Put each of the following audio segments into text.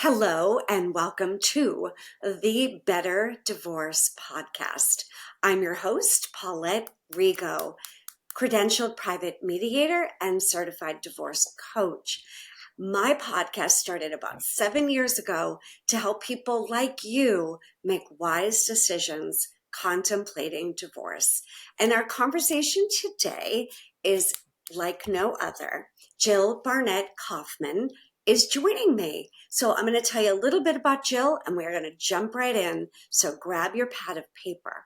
Hello and welcome to the Better Divorce Podcast. I'm your host, Paulette Rigo, credentialed private mediator and certified divorce coach. My podcast started about 7 years ago to help people like you make wise decisions contemplating divorce. And our conversation today is like no other. Jill Barnett Kaufman is joining me. So I'm going to tell you a little bit about Jill and we're going to jump right in. So grab your pad of paper.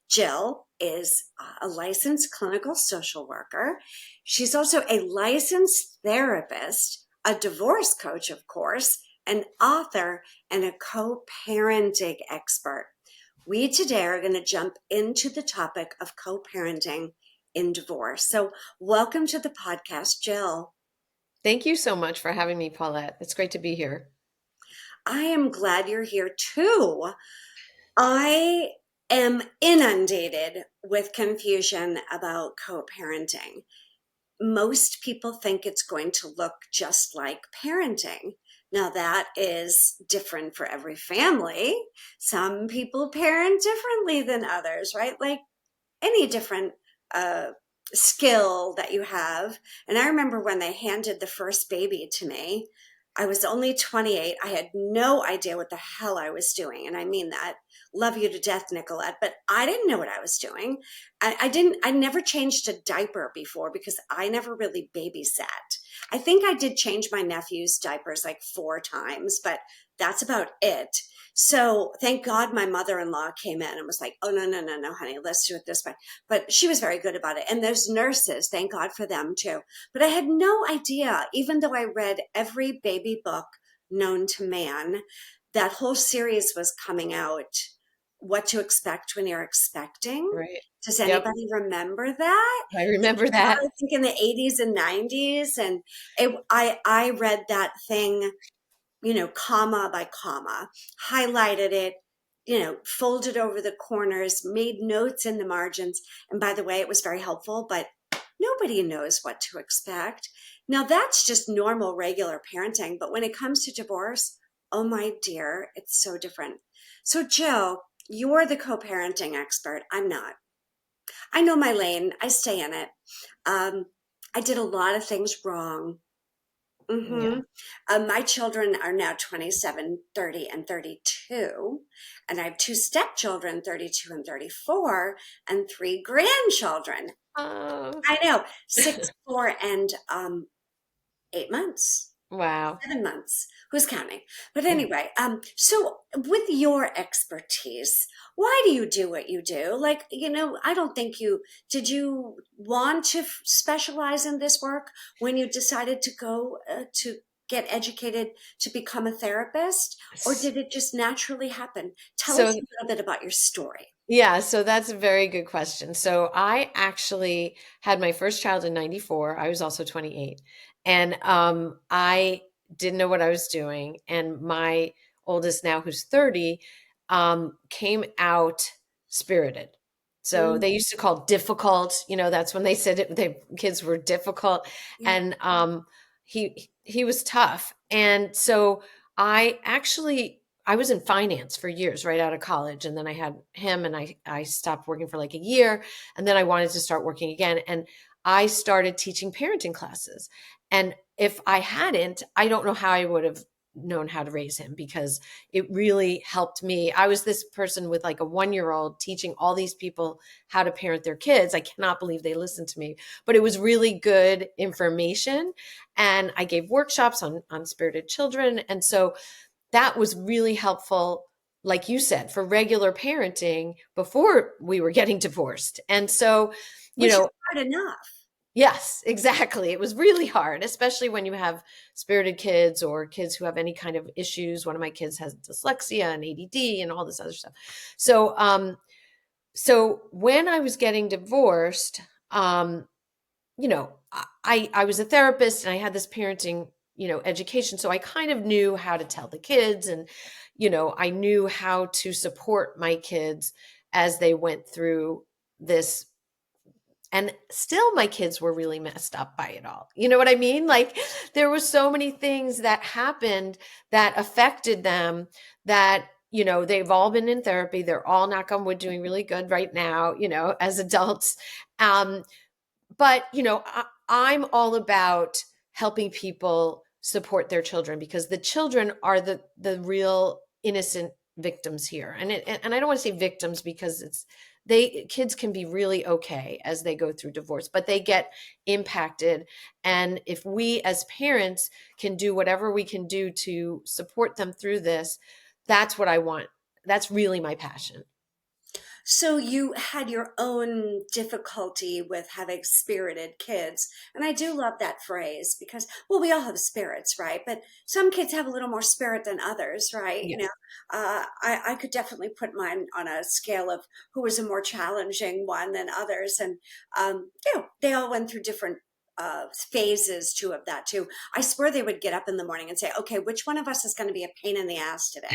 Jill is a licensed clinical social worker. She's also a licensed therapist, a divorce coach, of course, an author, and a co-parenting expert. We today are going to jump into the topic of co-parenting in divorce. So welcome to the podcast, Jill. Thank you so much for having me, Paulette. It's great to be here. I am glad you're here too. I am inundated with confusion about co-parenting. Most people think it's going to look just like parenting. Now, that is different for every family. Some people parent differently than others, right? Like any different skill that you have. And I remember when they handed the first baby to me, I was only 28. I had no idea what the hell I was doing. And I mean that. Love you to death, Nicolette. But I didn't know what I was doing. I never changed a diaper before because I never really babysat. I think I did change my nephew's diapers like 4 times, but that's about it. So thank God my mother-in-law came in and was like, oh, no, honey, let's do it this way. But she was very good about it. And those nurses, thank God for them too. But I had no idea, even though I read every baby book known to man, that whole series was coming out, What to Expect When You're Expecting. Right. Does Yep. anybody remember that? I remember I that. think in the 80s and 90s. And I read that thing, comma by comma, highlighted it, folded over the corners, made notes in the margins. And by the way, it was very helpful, but nobody knows what to expect. Now that's just normal, regular parenting. But when it comes to divorce, oh my dear, it's so different. So Jill, you're the co-parenting expert. I'm not. I know my lane. I stay in it. I did a lot of things wrong. Yeah. My children are now 27, 30, and 32. And I have 2 stepchildren, 32 and 34, and 3 grandchildren. Oh, I know, 6, 4, and 8 months. wow. 7 months. Who's counting? But Yeah. anyway, so with your expertise, why do you do what you do? Like, I don't think did you want to specialize in this work when you decided to go to get educated to become a therapist, or S- did it just naturally happen? Tell us So, a little bit about your story. yeah, so that's a very good question. So, I actually had my first child in 94. I was also 28. And I didn't know what I was doing. And my oldest now, who's 30, came out spirited. So Mm, they used to call difficult, that's when they said kids were difficult. yeah. And he was tough. And so I was in finance for years right out of college. And then I had him and I stopped working for like a year. And then I wanted to start working again. And I started teaching parenting classes. And if I hadn't, I don't know how I would have known how to raise him because it really helped me. I was this person with like a 1-year-old teaching all these people how to parent their kids. I cannot believe they listened to me, but it was really good information. And I gave workshops on spirited children. And so that was really helpful, like you said, for regular parenting before we were getting divorced. And so, you Which is know, hard enough. yes, exactly. It was really hard, especially when you have spirited kids or kids who have any kind of issues. One of my kids has dyslexia and ADD and all this other stuff. So, so when I was getting divorced, I was a therapist and I had this parenting, education. So I kind of knew how to tell the kids and, I knew how to support my kids as they went through this And still my kids were really messed up by it all. You know what I mean? Like there were so many things that happened that affected them that, they've all been in therapy. They're all, knock on wood, doing really good right now, as adults. Um, but I'm all about helping people support their children, because the children are the real innocent victims here. And I don't want to say victims, because kids can be really okay as they go through divorce, but they get impacted. And if we as parents can do whatever we can do to support them through this, that's what I want. That's really my passion. So you had your own difficulty with having spirited kids. And I do love that phrase because, well, we all have spirits, right? But some kids have a little more spirit than others, right? Yeah. I could definitely put mine on a scale of who was a more challenging one than others. And, they all went through different phases too of that too. I swear they would get up in the morning and say, okay, which one of us is going to be a pain in the ass today?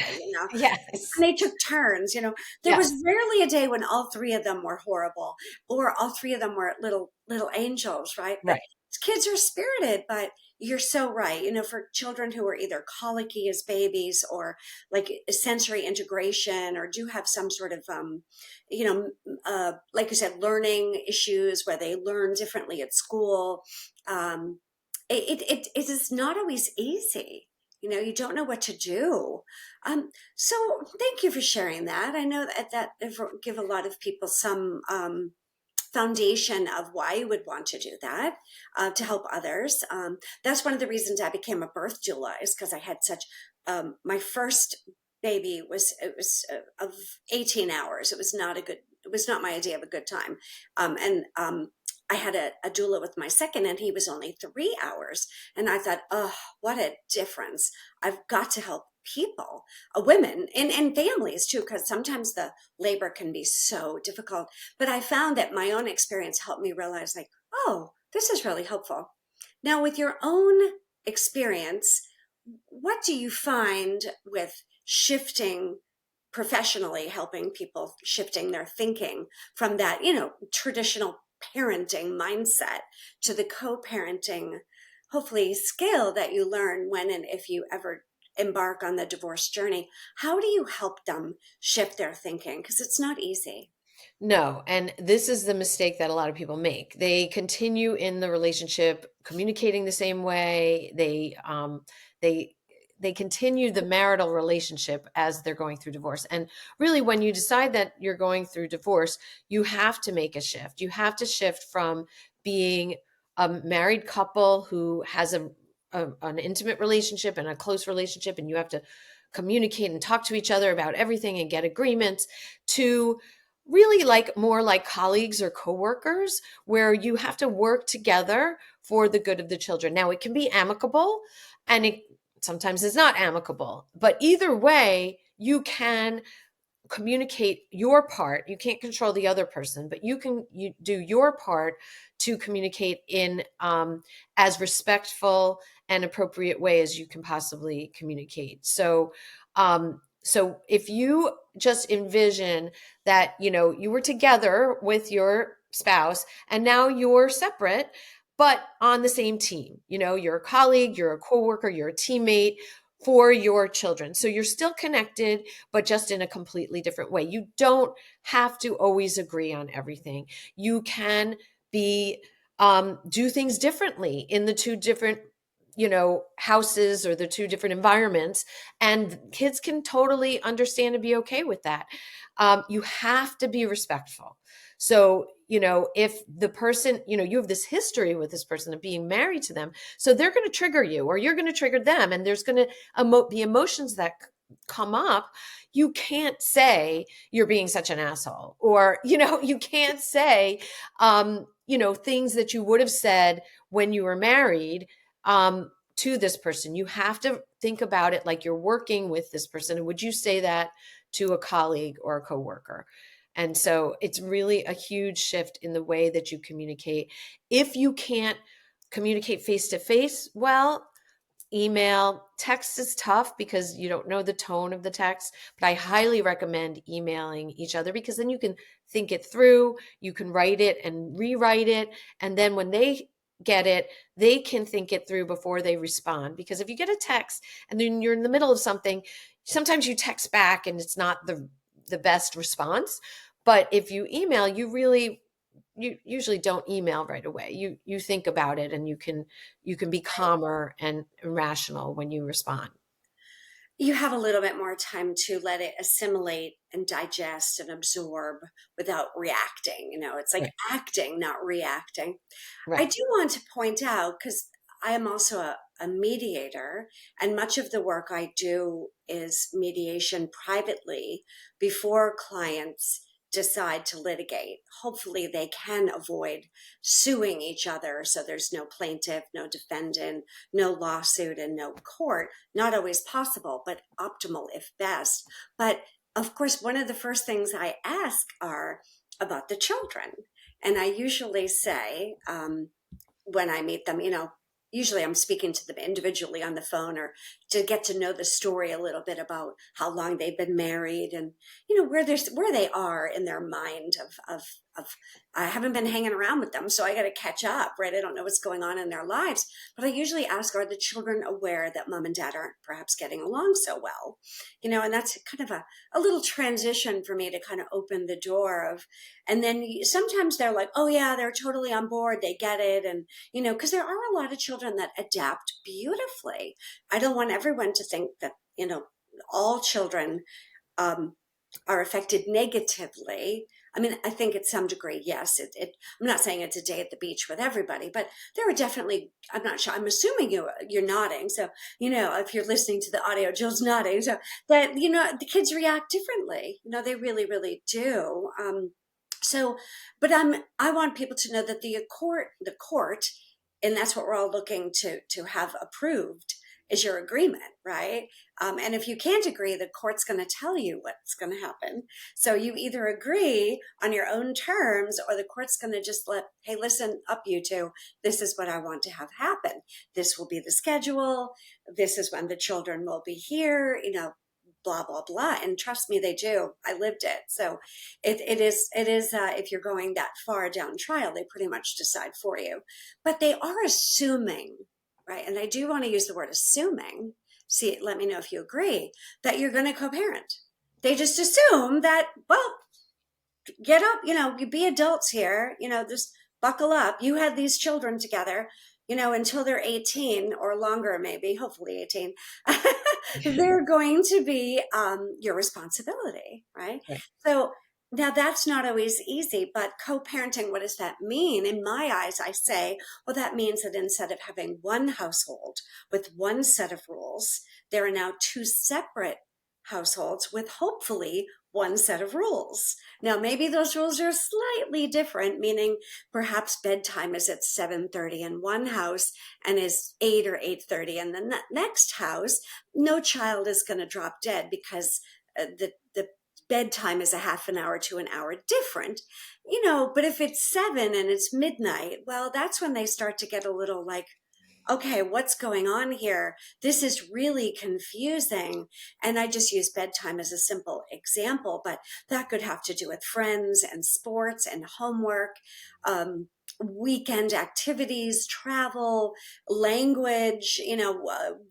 Yes. And they took turns. There was Yes. rarely a day when all three of them were horrible or all three of them were little angels, right? But Right. kids are spirited. But you're so right. For children who are either colicky as babies or like sensory integration or do have some sort of like you said, learning issues where they learn differently at school. um it is not always easy. You don't know what to do. So thank you for sharing that. I know that give a lot of people some foundation of why you would want to do that, to help others. That's one of the reasons I became a birth doula, is because I had such, my first baby of 18 hours. It was not my idea of a good time. And I had a doula with my second, and he was only 3 hours. And I thought, oh, what a difference. I've got to help people, women and families too, because sometimes the labor can be so difficult. But I found that my own experience helped me realize, like, oh, this is really helpful. Now, with your own experience, what do you find with shifting professionally, helping people shifting their thinking from that, traditional parenting mindset to the co-parenting, hopefully, skill that you learn when and if you ever embark on the divorce journey? How do you help them shift their thinking? Because it's not easy. No, and this is the mistake that a lot of people make. They continue in the relationship communicating the same way. They they continue the marital relationship as they're going through divorce. And really, when you decide that you're going through divorce, you have to make a shift. You have to shift from being a married couple who has an intimate relationship and a close relationship, and you have to communicate and talk to each other about everything and get agreements, to really like more like colleagues or coworkers, where you have to work together for the good of the children. Now, it can be amicable, and it sometimes is not amicable, but either way, you can communicate your part. You can't control the other person, but you do your part to communicate in as respectful and appropriate way as you can possibly communicate. So if you just envision that, you were together with your spouse and now you're separate, but on the same team, you're a colleague, you're a coworker, you're a teammate for your children. So you're still connected, but just in a completely different way. You don't have to always agree on everything. You can be do things differently in the two different houses or the two different environments, and kids can totally understand and be okay with that. You have to be respectful. So if the person, you have this history with this person of being married to them, so they're going to trigger you or you're going to trigger them, and there's going to be emotions that come up. You can't say you're being such an asshole, or you can't say things that you would have said when you were married to this person. You have to think about it like you're working with this person. And would you say that to a colleague or a coworker? And so it's really a huge shift in the way that you communicate. If you can't communicate face to face, well, email. Text is tough because you don't know the tone of the text, but I highly recommend emailing each other because then you can think it through, you can write it and rewrite it, and then when they get it, they can think it through before they respond. Because if you get a text and then you're in the middle of something, sometimes you text back and it's not the best response. But if you email, you usually don't email right away. You think about it and you can be calmer and rational when you respond. You have a little bit more time to let it assimilate and digest and absorb without reacting. It's like Right. acting, not reacting. I Right. do want to point out, because I am also a mediator, and much of the work I do is mediation privately before clients decide to litigate. Hopefully, they can avoid suing each other so there's no plaintiff, no defendant, no lawsuit, and no court. Not always possible, but optimal if best. But of course, one of the first things I ask are about the children. And I usually say, when I meet them, usually I'm speaking to them individually on the phone, or to get to know the story a little bit about how long they've been married, and where they are in their mind of I haven't been hanging around with them, so I got to catch up, right? I don't know what's going on in their lives, but I usually ask, are the children aware that mom and dad aren't perhaps getting along so well? And that's kind of a little transition for me to kind of open the door of, and then sometimes they're like, oh yeah, they're totally on board, they get it. And because there are a lot of children that adapt beautifully. I don't want everyone to think that, all children um, are affected negatively. I mean, I think at some degree, yes. I'm not saying it's a day at the beach with everybody, but there are definitely. I'm not sure. I'm assuming you're nodding. So if you're listening to the audio, Jill's nodding. So that the kids react differently. They really, really do. So, but I want people to know that the court, and that's what we're all looking to have approved, is your agreement, right? And if you can't agree, the court's going to tell you what's going to happen. So you either agree on your own terms, or the court's going to just hey, listen up, you two. This is what I want to have happen. This will be the schedule. This is when the children will be here. Blah blah blah. And trust me, they do. I lived it. So it is. If you're going that far down trial, they pretty much decide for you. But they are assuming, right? And I do want to use the word assuming. See, let me know if you agree that you're going to co-parent. They just assume that, well, get up, you be adults here, just buckle up. You had these children together, until they're 18 or longer, maybe, hopefully 18. They're going to be your responsibility, right? Right. So now that's not always easy, but co-parenting, what does that mean? In my eyes, I say, well, that means that instead of having one household with one set of rules, there are now two separate households with hopefully one set of rules. Now, maybe those rules are slightly different, meaning perhaps bedtime is at 7:30 in one house and is 8 or 8:30 in the next house. No child is going to drop dead because the bedtime is a half an hour to an hour different. But if it's 7 and it's midnight, well, that's when they start to get a little like, okay, what's going on here? This is really confusing. And I just use bedtime as a simple example, but that could have to do with friends and sports and homework, weekend activities, travel, language,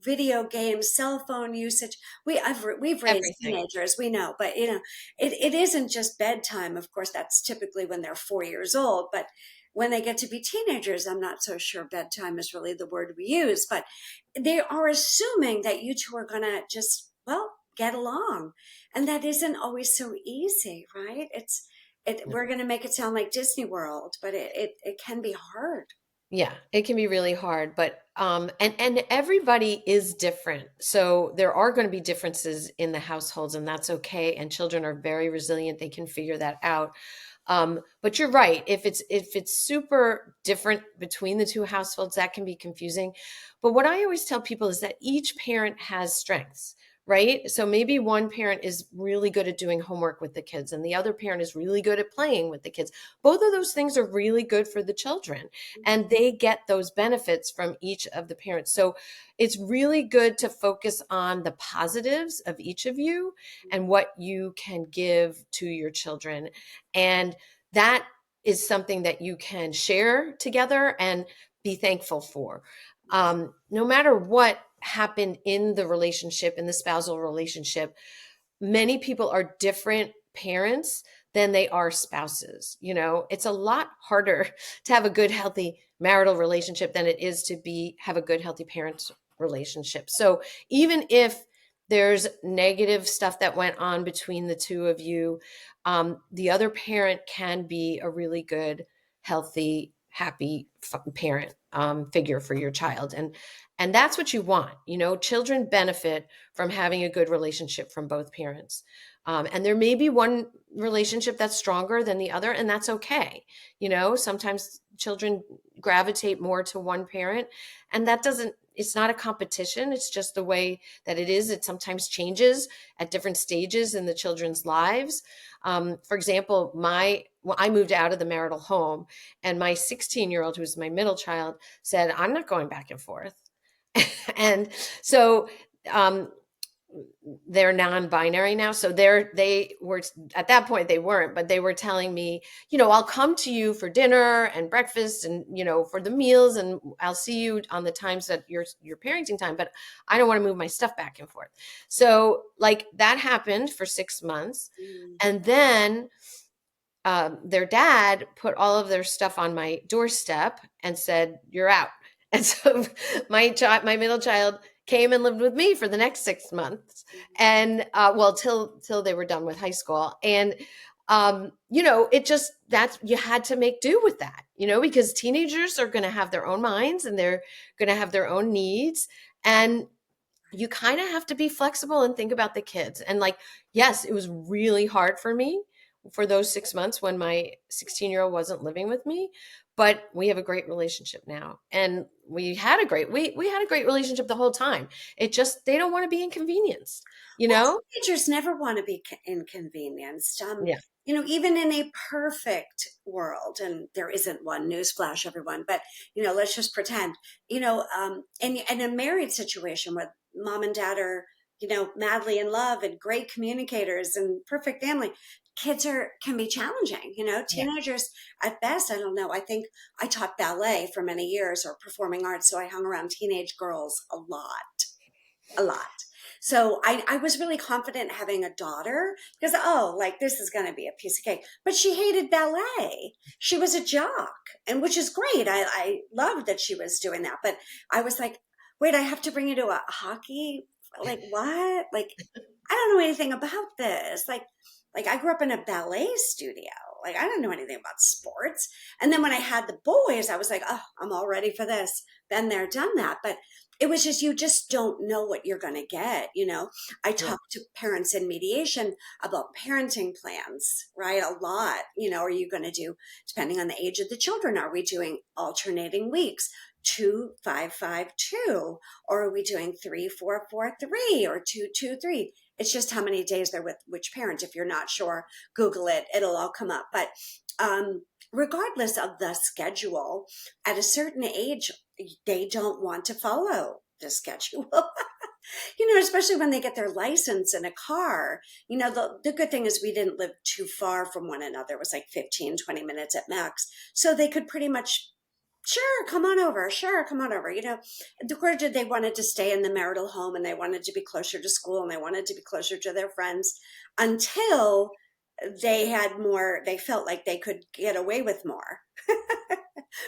video games, cell phone usage. We've raised Everything. teenagers, we know, but it isn't just bedtime. Of course, that's typically when they're 4 years old, but when they get to be teenagers, I'm not so sure bedtime is really the word we use, but they are assuming that you two are going to just, well, get along. And that isn't always so easy, right? We're going to make it sound like Disney World, but it can be hard. Yeah, it can be really hard, but and everybody is different. So there are going to be differences in the households, and that's okay. And children are very resilient; they can figure that out. But you're right. If it's super different between the two households, that can be confusing. But what I always tell people is that each parent has strengths, right? So maybe one parent is really good at doing homework with the kids and the other parent is really good at playing with the kids. Both of those things are really good for the children and they get those benefits from each of the parents. So it's really good to focus on the positives of each of you and what you can give to your children. And that is something that you can share together and be thankful for. No matter what happened in the relationship, in the spousal relationship, many people are different parents than they are spouses. You know, it's a lot harder to have a good, healthy marital relationship than it is to have a good, healthy parent relationship. So even if there's negative stuff that went on between the two of you, the other parent can be a really good, healthy, happy parent figure for your child, and that's what you want. You know, children benefit from having a good relationship from both parents. And there may be one relationship that's stronger than the other, and that's okay. You know, sometimes children gravitate more to one parent, and that doesn't, it's not a competition. It's just the way that it is. It sometimes changes at different stages in the children's lives. For example, I moved out of the marital home, and my 16-year-old, who's my middle child, said, I'm not going back and forth. And so um, they're non-binary now. So they were, at that point they weren't, but they were telling me, you know, I'll come to you for dinner and breakfast and, you know, for the meals, and I'll see you on the times that your parenting time, but I don't want to move my stuff back and forth. So like that happened for 6 months. Mm. And then their dad put all of their stuff on my doorstep and said, "You're out." And so my middle child came and lived with me for the next 6 months, and well, till they were done with high school. And you know, it just, that you had to make do with that, you know, because teenagers are going to have their own minds and they're going to have their own needs, and you kind of have to be flexible and think about the kids. And like, yes, it was really hard for me for those 6 months when my 16-year-old wasn't living with me, but we have a great relationship now. And we had a great relationship the whole time. It just, they don't want to be inconvenienced, you Well, know? teenagers never want to be inconvenienced. Yeah. Even in a perfect world, and there isn't one, newsflash, everyone, but, let's just pretend, in a married situation where mom and dad are, madly in love and great communicators and perfect family, can be challenging, Yeah. teenagers at best. I don't know. I think I taught ballet for many years, or performing arts. So I hung around teenage girls a lot. So I was really confident having a daughter because, oh, like this is going to be a piece of cake. But she hated ballet. She was a jock, and which is great. I loved that she was doing that. But I was like, wait, I have to bring you to a hockey? Like what? Like, I don't know anything about this. Like I grew up in a ballet studio. Like I didn't know anything about sports. And then when I had the boys, I was like, oh, I'm all ready for this. Been there, done that. But it was just, you just don't know what you're going to get. I Yeah. talk to parents in mediation about parenting plans, right? A lot. Are you going to do, depending on the age of the children, are we doing alternating weeks? 2-5-5-2, or are we doing 3-4-4-3, or 2-2-3? It's just how many days they're with which parent. If you're not sure, Google it, it'll all come up. But regardless of the schedule, at a certain age, they don't want to follow the schedule. Especially when they get their license in a car. The good thing is we didn't live too far from one another. It was like 15-20 minutes at max. So they could pretty much, sure, come on over. Sure, come on over. Granted, they wanted to stay in the marital home, and they wanted to be closer to school, and they wanted to be closer to their friends, until they felt like they could get away with more.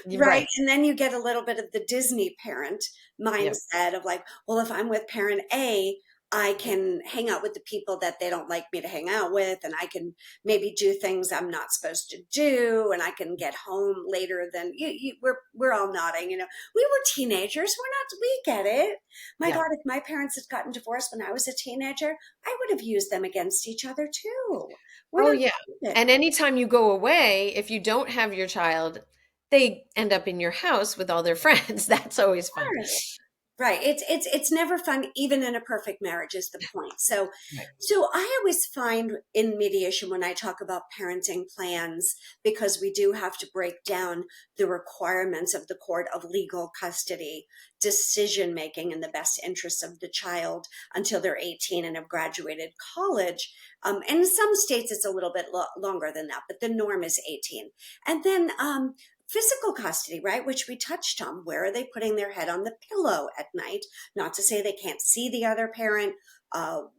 You're Right. right. And then you get a little bit of the Disney parent Yeah. mindset of like, well, if I'm with parent A, I can hang out with the people that they don't like me to hang out with, and I can maybe do things I'm not supposed to do, and I can get home later than we're all nodding, we were teenagers. We get it. My Yeah. God, if my parents had gotten divorced when I was a teenager, I would have used them against each other too. We're Oh, not yeah. stupid. And anytime you go away, if you don't have your child, they end up in your house with all their friends. That's always fun. Right. It's never fun, even in a perfect marriage is the point. So Right. I always find in mediation when I talk about parenting plans, because we do have to break down the requirements of the court of legal custody, decision making in the best interests of the child until they're 18 and have graduated college. And in some states it's a little bit longer than that, but the norm is 18. And then physical custody, right, which we touched on. Where are they putting their head on the pillow at night? Not to say they can't see the other parent,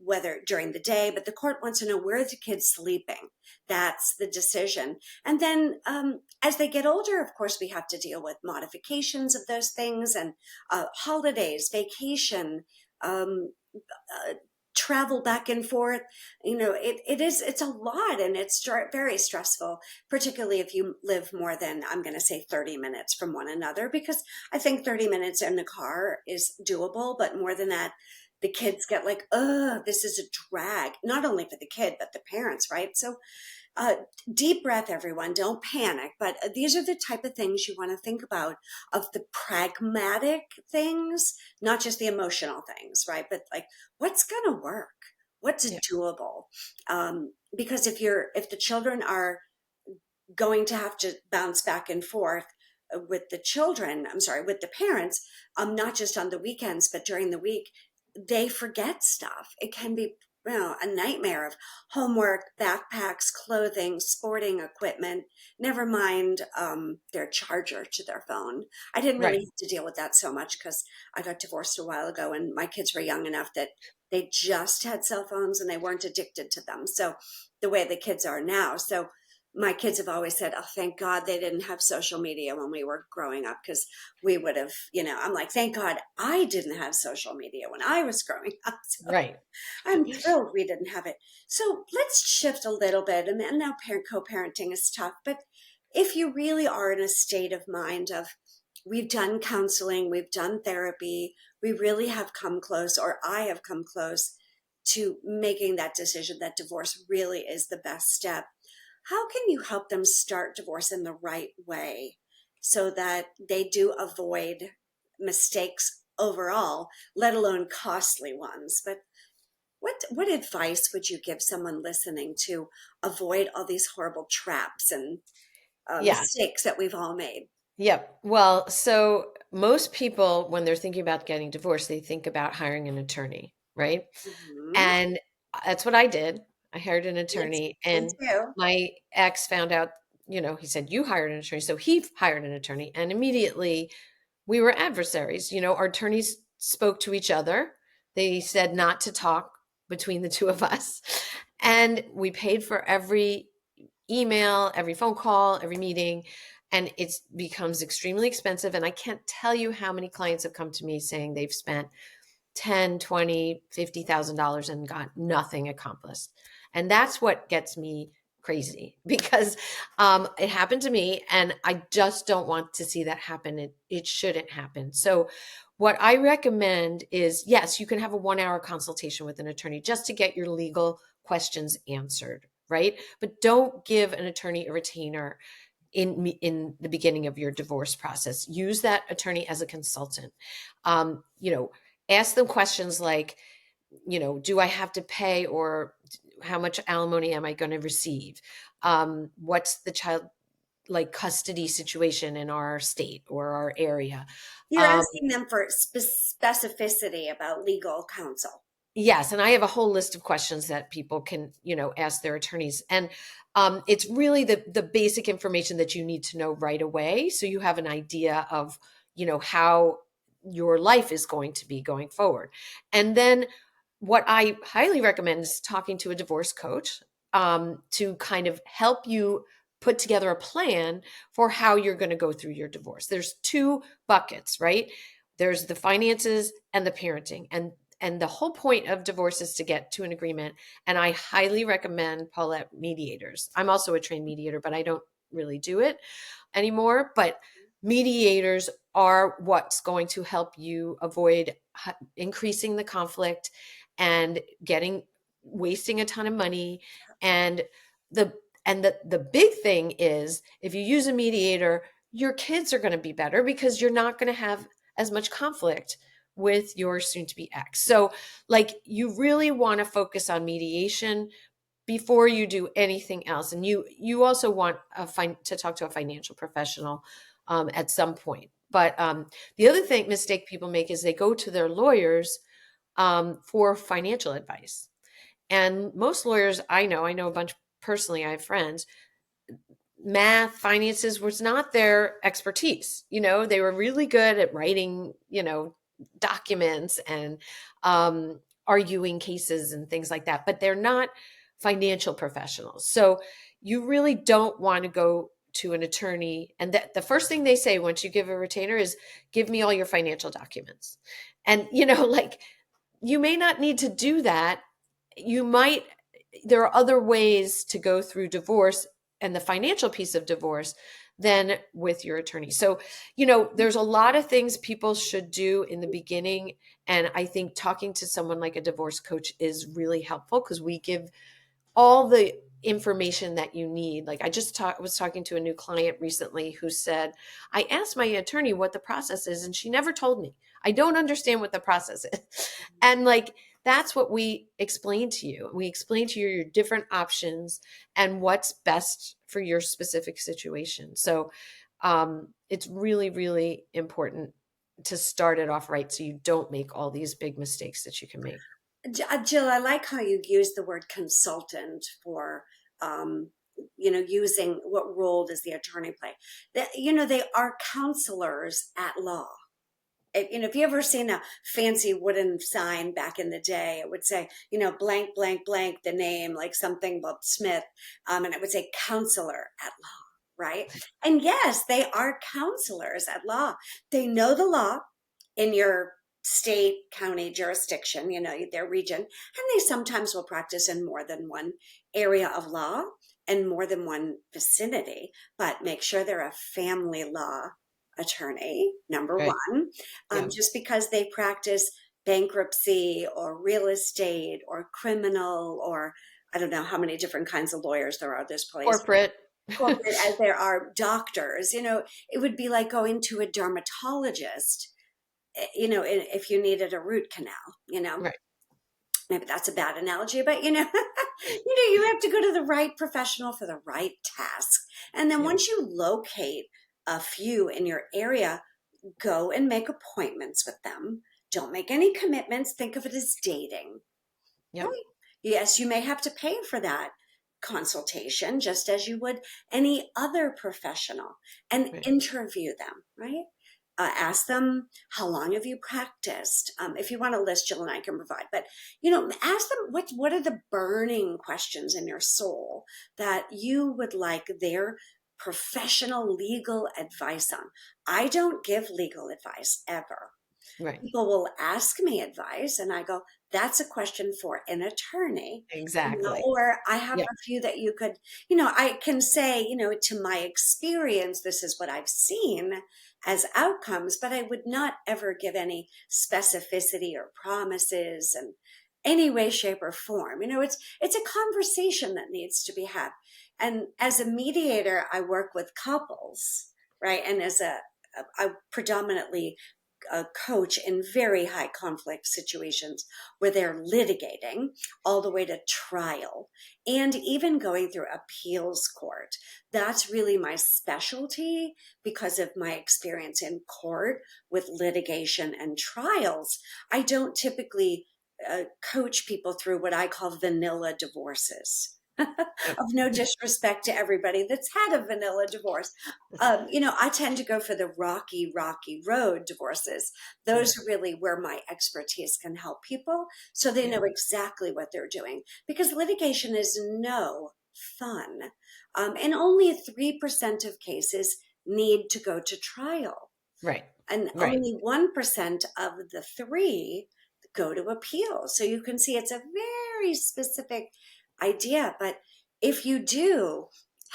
whether during the day, but the court wants to know, where the kid's sleeping. That's the decision. And then as they get older, of course, we have to deal with modifications of those things, and holidays, vacation, uh, travel back and forth. It's a lot, and it's very stressful, particularly if you live more than, I'm going to say, 30 minutes from one another, because I think 30 minutes in the car is doable, but more than that, the kids get like, oh, this is a drag, not only for the kid but the parents, right? So uh, deep breath, everyone. Don't panic. But these are the type of things you want to think about, of the pragmatic things, not just the emotional things, right? But like, what's going to work? What's Yeah. doable? Because if the children are going to have to bounce back and forth with the children, I'm sorry, with the parents, not just on the weekends, but during the week, they forget stuff. It can be, a nightmare of homework, backpacks, clothing, sporting equipment, never mind their charger to their phone. I didn't really Right. have to deal with that so much because I got divorced a while ago and my kids were young enough that they just had cell phones and they weren't addicted to them. So the way the kids are now. So my kids have always said, oh, thank God they didn't have social media when we were growing up, because we would have, I'm like, thank God I didn't have social media when I was growing up. So Right. I'm thrilled we didn't have it. So let's shift a little bit. And now co-parenting is tough, but if you really are in a state of mind of, we've done counseling, we've done therapy, we really have come close, or I have come close to making that decision that divorce really is the best step, how can you help them start divorce in the right way so that they do avoid mistakes overall, let alone costly ones? But what advice would you give someone listening to avoid all these horrible traps and Yeah. mistakes that we've all made? Yep. Well, so most people, when they're thinking about getting divorced, they think about hiring an attorney, right? Hmm. And that's what I did. I hired an Me attorney, me and too. my ex found out, he said, "You hired an attorney." So he hired an attorney, and immediately we were adversaries. Our attorneys spoke to each other. They said not to talk between the two of us. And we paid for every email, every phone call, every meeting. And it becomes extremely expensive. And I can't tell you how many clients have come to me saying they've spent 10, 20, $50,000 and got nothing accomplished. And that's what gets me crazy because it happened to me and I just don't want to see that happen. It shouldn't happen. So what I recommend is, yes, you can have a 1 hour consultation with an attorney just to get your legal questions answered, right? But don't give an attorney a retainer in the beginning of your divorce process. Use that attorney as a consultant. Um, you know, Ask them questions like, do I have to pay, or how much alimony am I going to receive? What's the child like custody situation in our state or our area? You're Um, asking them for specificity about legal counsel. Yes, and I have a whole list of questions that people can, ask their attorneys, and it's really the basic information that you need to know right away, so you have an idea of, how your life is going to be going forward. And then, what I highly recommend is talking to a divorce coach to kind of help you put together a plan for how you're going to go through your divorce. There's two buckets, right? There's the finances and the parenting, and the whole point of divorce is to get to an agreement. And I highly recommend Paulette mediators. I'm also a trained mediator, but I don't really do it anymore. But mediators are what's going to help you avoid increasing the conflict and getting wasting a ton of money. And the the big thing is, if you use a mediator, your kids are going to be better because you're not going to have as much conflict with your soon to be ex. So, like, you really want to focus on mediation before you do anything else. And you also want to talk to a financial professional at some point. But the other thing mistake people make is they go to their lawyers for financial advice. And most lawyers I know a bunch personally, I have friends, math, finances was not their expertise. They were really good at writing, documents and arguing cases and things like that, but they're not financial professionals. So you really don't want to go to an attorney. And the first thing they say once you give a retainer is, give me all your financial documents. And, like, you may not need to do that. You might, there are other ways to go through divorce and the financial piece of divorce than with your attorney. So, there's a lot of things people should do in the beginning. And I think talking to someone like a divorce coach is really helpful because we give all the information that you need. Like, I just was talking to a new client recently who said, I asked my attorney what the process is, and she never told me. I don't understand what the process is. And like, that's what we explain to you. We explain to you your different options and what's best for your specific situation. So it's really, really important to start it off right so you don't make all these big mistakes that you can make. Jill, I like how you use the word consultant for, um, using what role does the attorney play? They are counselors at law. If you ever seen a fancy wooden sign back in the day, it would say, blank, blank, blank, the name, like something Bob Smith, and it would say counselor at law, right? And yes, they are counselors at law. They know the law in your state, county jurisdiction, their region, and they sometimes will practice in more than one area of law and more than one vicinity, but make sure they're a family law attorney, number Right. one. Yeah. Just because they practice bankruptcy or real estate or criminal, or I don't know how many different kinds of lawyers there are this place, Corporate. corporate, as there are doctors. It would be like going to a dermatologist, if you needed a root canal, Right. maybe that's a bad analogy, but you have to go to the right professional for the right task. And then Yeah. once you locate a few in your area, go and make appointments with them. Don't make any commitments. Think of it as dating. Yep. Right? Yes, you may have to pay for that consultation just as you would any other professional, and Right. interview them, right? Ask them, how long have you practiced? If you want a list, Jill and I can provide, but ask them what are the burning questions in your soul that you would like their professional legal advice on. I don't give legal advice ever. Right. People will ask me advice and I go, that's a question for an attorney. Exactly. Or I have Yeah. a few that you could, I can say, to my experience, this is what I've seen as outcomes, but I would not ever give any specificity or promises in any way, shape, or form. It's a conversation that needs to be had. And as a mediator, I work with couples, right? And I predominantly coach in very high conflict situations where they're litigating all the way to trial and even going through appeals court. That's really my specialty because of my experience in court with litigation and trials. I don't typically coach people through what I call vanilla divorces. Yep. Of no disrespect to everybody that's had a vanilla divorce. I tend to go for the rocky road divorces. Right. Those are really where my expertise can help people so they Yeah. know exactly what they're doing, because litigation is no fun. And only 3% of cases need to go to trial, Right. and Right. only 1% of the three go to appeal. So you can see it's a very specific idea. But if you do,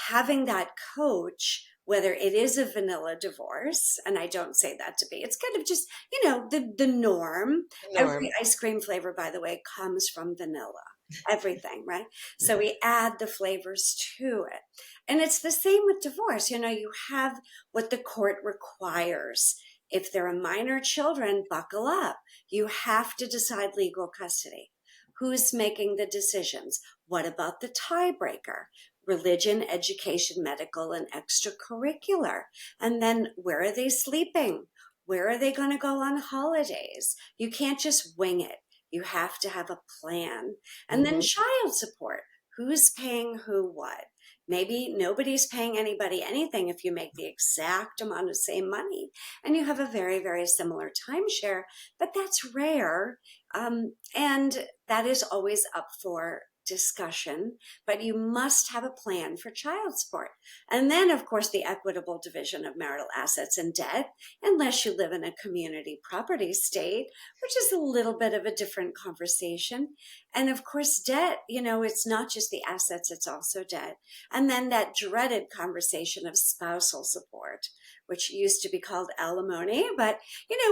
having that coach, whether it is a vanilla divorce, and I don't say that to be, it's kind of just, the norm. Every Norm. ice cream flavor, by the way, comes from vanilla. Everything, right? So we add the flavors to it. And it's the same with divorce. You have what the court requires If there are minor children, buckle up. You have to decide legal custody. Who's making the decisions? What about the tiebreaker? Religion, education, medical, and extracurricular. And then where are they sleeping? Where are they going to go on holidays? You can't just wing it. You have to have a plan. And then Hmm. child support. Who's paying who what? Maybe nobody's paying anybody anything if you make the exact amount of same money and you have a very, very similar timeshare, but that's rare. And that is always up for discussion, but you must have a plan for child support. And then, of course, the equitable division of marital assets and debt, unless you live in a community property state, which is a little bit of a different conversation. And of course, debt, it's not just the assets, it's also debt. And then that dreaded conversation of spousal support, which used to be called alimony, but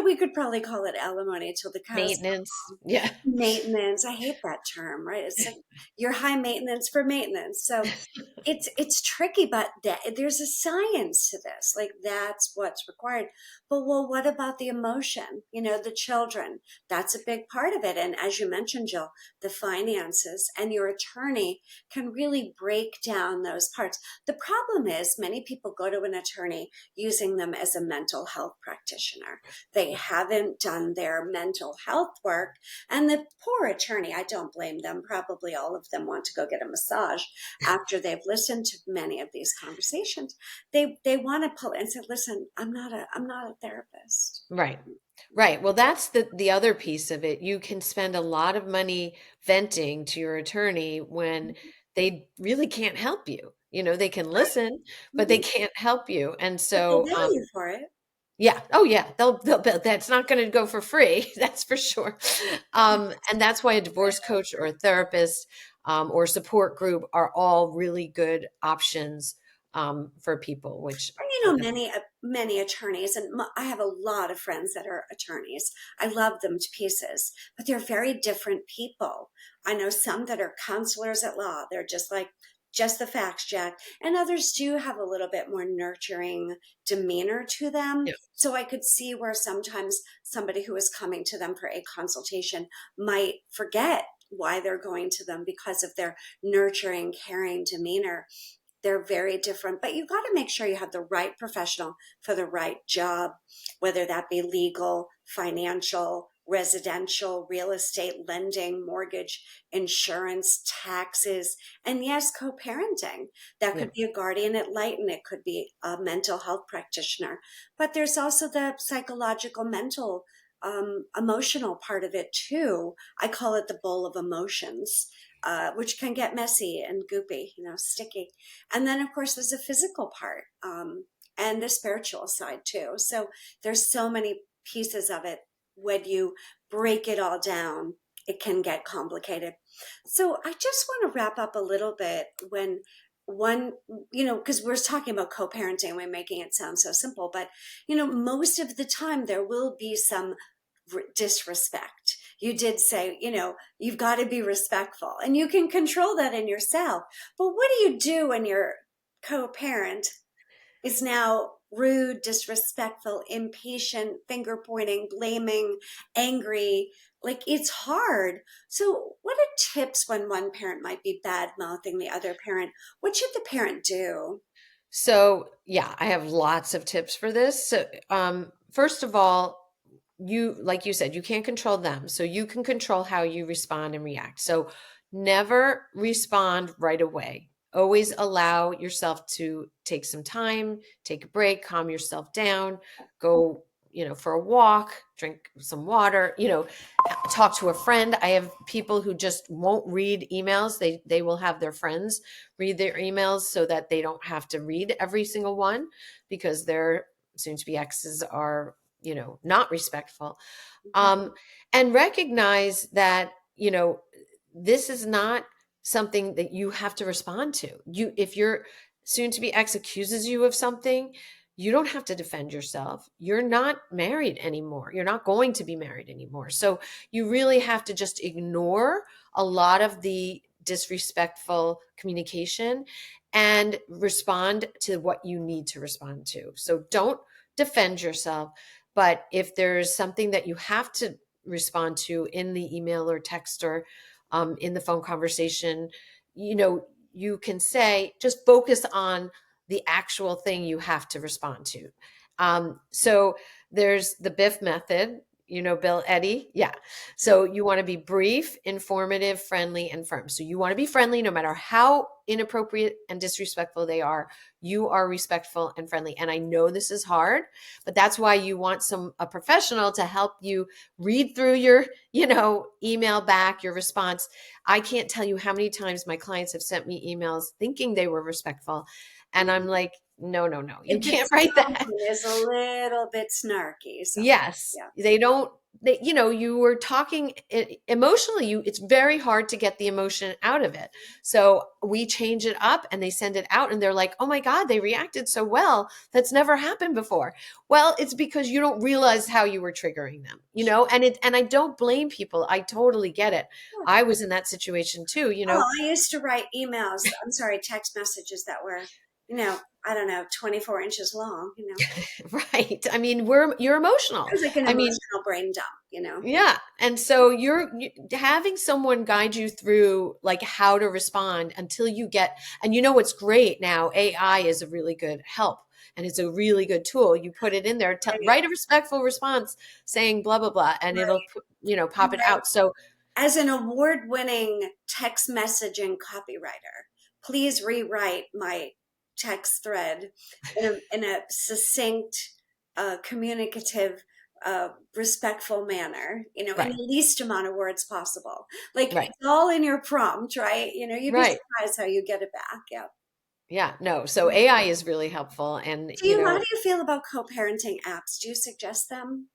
we could probably call it alimony till the cows Maintenance. Yeah. maintenance. I hate that term, right? It's like you're high maintenance for maintenance. So it's tricky, but there's a science to this. Like that's what's required. But well, what about the emotion? The children. That's a big part of it. And as you mentioned, Jill, the finances and your attorney can really break down those parts. The problem is many people go to an attorney using them as a mental health practitioner. They haven't done their mental health work, and the poor attorney, I don't blame them. Probably all of them want to go get a massage after they've listened to many of these conversations. They want to pull and say, "Listen, I'm not a therapist." Right. Right. Well, that's the other piece of it. You can spend a lot of money venting to your attorney when they really can't help you. They can Right. listen, but they Mhm. can't help you. And But they'll so, bill you for it. yeah. Oh, yeah. That's not going to go for free. That's for sure. And that's why a divorce coach or a therapist, or support group are all really good options, for people, which And I many attorneys, and I have a lot of friends that are attorneys. I love them to pieces, but they're very different people. I know some that are counselors at law. They're just like, just the facts, Jack. And others do have a little bit more nurturing demeanor to them. yeah. So I could see where sometimes somebody who is coming to them for a consultation might forget why they're going to them because of their nurturing, caring demeanor. They're very different, but you got to make sure you have the right professional for the right job, whether that be legal, financial, residential, real estate, lending, mortgage, insurance, taxes, and yes, co-parenting. That Yeah. could be a guardian ad litem, it could be a mental health practitioner, but there's also the psychological, mental, emotional part of it too. I call it the bowl of emotions, which can get messy and goopy, sticky. And then, of course, there's a physical part, and the spiritual side too. So there's so many pieces of it. When you break it all down, it can get complicated. So I just want to wrap up a little bit when one, because we're talking about co-parenting, we're making it sound so simple, but, most of the time there will be some disrespect. You did say, you've got to be respectful and you can control that in yourself. But what do you do when your co parent is now rude, disrespectful, impatient, finger pointing, blaming, angry? Like it's hard. So, what are tips when one parent might be bad mouthing the other parent? What should the parent do? So, yeah, I have lots of tips for this. So, first of all, like you said, you can't control them. So you can control how you respond and react. So never respond right away. Always allow yourself to take some time, take a break, calm yourself down, go, for a walk, drink some water, talk to a friend. I have people who just won't read emails. They will have their friends read their emails so that they don't have to read every single one because their soon to be exes are, not respectful. um, and recognize that, this is not something that you have to respond to. If your soon to be ex accuses you of something, you don't have to defend yourself. You're not married anymore. You're not going to be married anymore. So you really have to just ignore a lot of the disrespectful communication and respond to what you need to respond to. So don't defend yourself, But if there's something that you have to respond to in the email or text or in the phone conversation, you can say, just focus on the actual thing you have to respond to. So there's the Biff method, Bill Eddy. Yeah. Yep. So you want to be brief, informative, friendly, and firm. So you want to be friendly no matter how inappropriate and disrespectful they are. You are respectful and friendly. And I know this is hard, but that's why you want a professional to help you read through your, email back, your response. I can't tell you how many times my clients have sent me emails thinking they were respectful. And I'm like, no, no, no, you If the can't write that. tone is a little bit snarky, so Yes, yeah. they don't. You were talking emotionally. It's very hard to get the emotion out of it. So we change it up, and they send it out, and they're like, "Oh my God, they reacted so well. That's never happened before." Well, it's because you don't realize how you were triggering them, And I don't blame people. I totally get it. Sure. I was in that situation too. Oh, I used to write emails, I'm sorry, text messages that were, I don't know, 24 inches long. Right. I mean, you're It emotional. was like an I mean, emotional brain dump. yeah. And so having someone guide you through like how to respond until you get, and what's great now, AI is a really good help and it's a really good tool. You put it in there, Right, write a respectful response saying blah, blah, blah, and it'll, right. pop it out. So As an award-winning text messaging copywriter, please rewrite my text thread in a succinct, communicative, respectful manner, in right, the least amount of words possible. Like right, it's all in your prompt, right? You'd be right. surprised how you get it back. Yeah. Yeah. No. So AI is really helpful. And, How do you feel about co-parenting apps? Do you suggest them?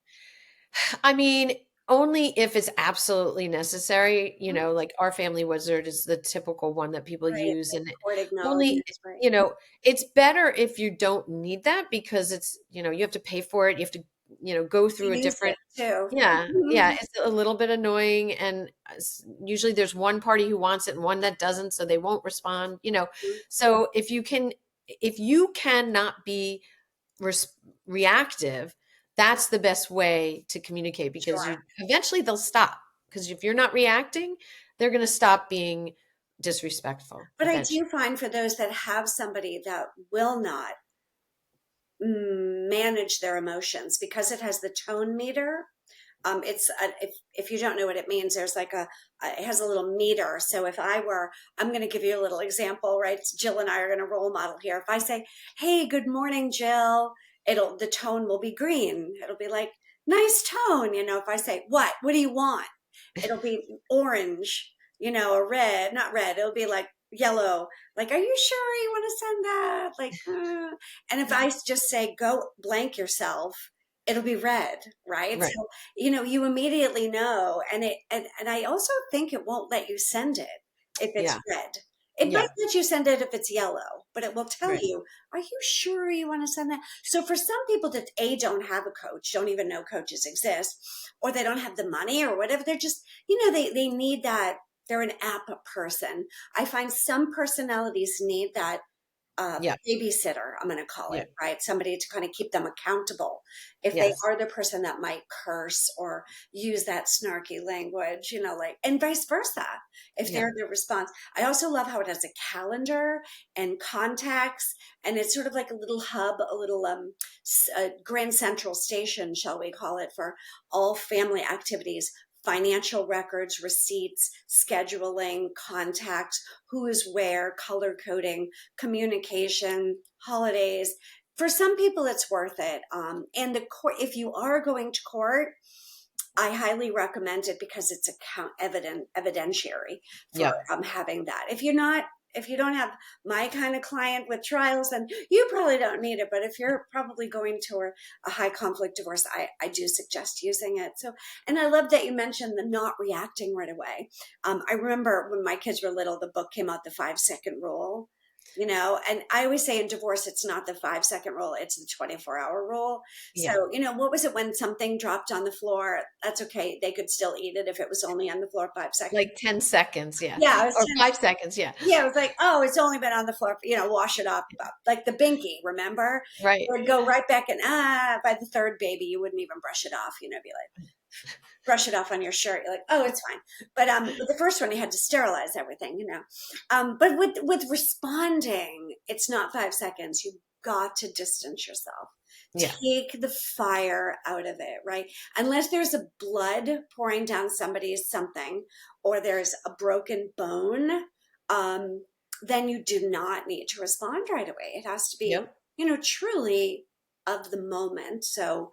I mean, only if it's absolutely necessary, Mhm. like our family wizard is the typical one that people Right. use. Like And court only, acknowledgments, right? it's better if you don't need that because you have to pay for it. You have to, go To through a use it different, too. yeah, yeah, Mhm. it's a little bit annoying. And usually there's one party who wants it and one that doesn't, so they won't respond. So if you cannot be res- reactive, that's the best way to communicate because Sure. you eventually they'll stop. Because if you're not reacting, they're going to stop being disrespectful But I eventually. do find for those that have somebody that will not manage their emotions because it has the tone meter. If you don't know what it means, there's like it has a little meter. So I'm going to give you a little example, right? Jill and I are going to role model here. If I say, "Hey, good morning, Jill," the tone will be green. It'll be like, "Nice tone." If I say, What do you want?" It'll be orange, or red, not red. It'll be like yellow. Like, "Are you sure you want to send that?" Like, and if I just say, "Go blank yourself," it'll be red, right? Right. So, you immediately know. And I also think it won't let you send it if it's Yeah. red. It might Yeah. let you send it if it's yellow, but it will tell Right. you, "Are you sure you want to send that?" So for some people that don't have a coach, don't even know coaches exist, or they don't have the money or whatever, they're just, they need that. They're an app person. I find some personalities need that Yeah. babysitter, I'm going to call Yeah. it, right? Somebody to kind of keep them accountable. If they Yes. are the person that might curse or use that snarky language, and vice versa, if Yeah. they're the response. I also love how it has a calendar and contacts, and it's sort of like a little hub, a little Grand Central Station, shall we call it, for all family activities. Financial records, receipts, scheduling, contacts, who is where, color coding, communication, holidays. For some people, it's worth it. And the court, if you are going to court, I highly recommend it because it's evidentiary for Yeah. having that. If you don't have my kind of client with trials, then you probably don't need it. But if you're probably going to a high conflict divorce, I do suggest using it. So, and I love that you mentioned the not reacting right away. I remember when my kids were little, the book came out, The 5 Second Rule. And I always say in divorce, it's not the 5 second rule, it's the 24-hour rule. Yeah. So, what was it when something dropped on the floor? That's okay. They could still eat it if it was only on the floor 5 seconds. Like 10 seconds, yeah. Yeah, it was Or 10. 5 seconds, yeah. Yeah, it was like, oh, it's only been on the floor, wash it off. Like the binky, remember? Right. It would go right back and by the third baby, you wouldn't even brush it off, be like, brush it off on your shirt. You're like, oh, it's fine. But with the first one, you had to sterilize everything. But with responding, it's not 5 seconds. You've got to distance yourself. Yeah. Take the fire out of it, right? Unless there's a blood pouring down somebody's something, or there's a broken bone, then you do not need to respond right away. It has to be, Yep. truly of the moment. So,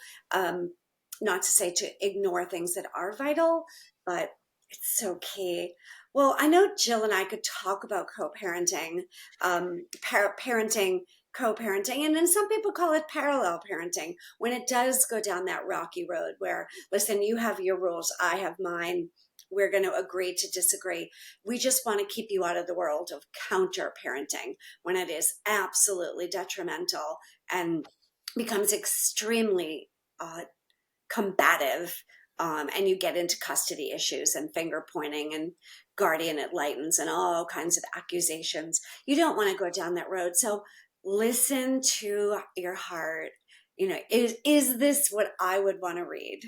not to say to ignore things that are vital, but it's so key. Well, I know Jill and I could talk about co-parenting, parenting, co-parenting, and then some people call it parallel parenting when it does go down that rocky road where, listen, you have your rules, I have mine. We're going to agree to disagree. We just want to keep you out of the world of counter parenting when it is absolutely detrimental and becomes extremely combative, and you get into custody issues and finger pointing and guardian ad litem and all kinds of accusations. You don't want to go down that road. So listen to your heart. Is this what I would want to read?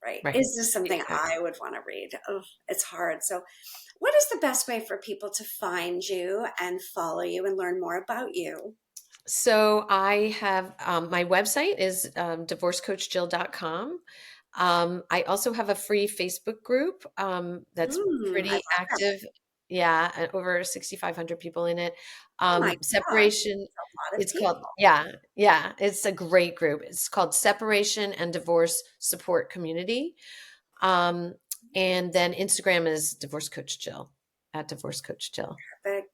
Right? Right. Is this something Exactly. I would want to read? Oh, it's hard. So, what is the best way for people to find you and follow you and learn more about you? So I have my website is divorcecoachjill.com. I also have a free Facebook group that's I pretty love that. active. Yeah, over 6,500 people in it. Oh my gosh, Separation, a lot of it's called, people. yeah, yeah, it's a great group. It's called Separation and Divorce Support Community. Um, and then Instagram is Divorce Coach Jill at Divorce Coach Jill. Perfect.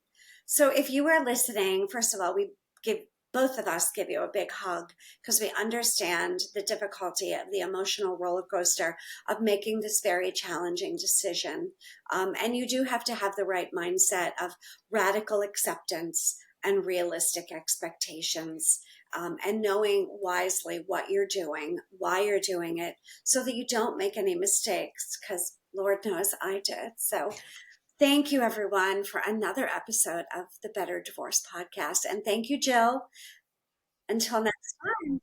So if you are listening, first of all, we give both of us give you a big hug because we understand the difficulty of the emotional roller coaster of making this very challenging decision. And you do have to have the right mindset of radical acceptance and realistic expectations, and knowing wisely what you're doing, why you're doing it, so that you don't make any mistakes, because Lord knows I did. So thank you, everyone, for another episode of the Better Divorce Podcast. And thank you, Jill. Until next time.